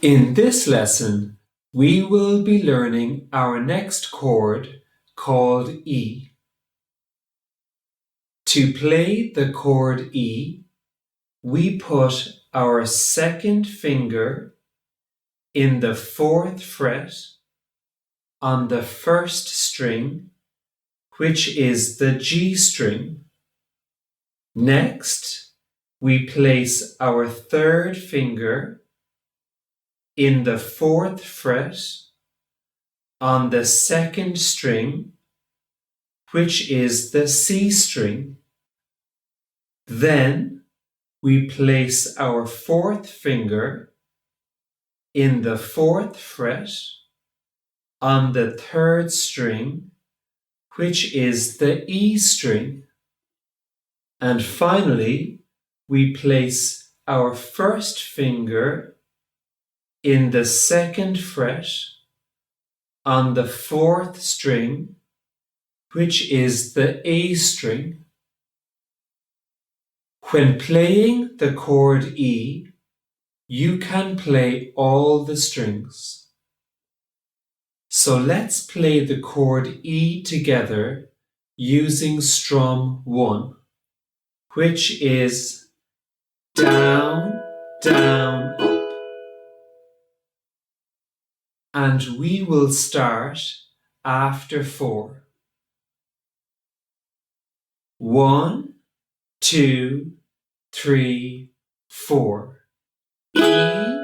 In this lesson, we will be learning our next chord called E. To play the chord E, we put our second finger in the 4th fret on the 1st string, which is the G string. Next, we place our 3rd finger in the 4th fret on the 2nd string, which is the C string. Then we place our 4th finger in the 4th fret on the 3rd string, which is the E string. And finally, we place our 1st finger in the 2nd fret on the 4th string, which is the A string. When playing the chord E, you can play all the strings. So let's play the chord E together using strum 1, which is down, down, up. And we will start after 4. 1, 2, 3, 4. E,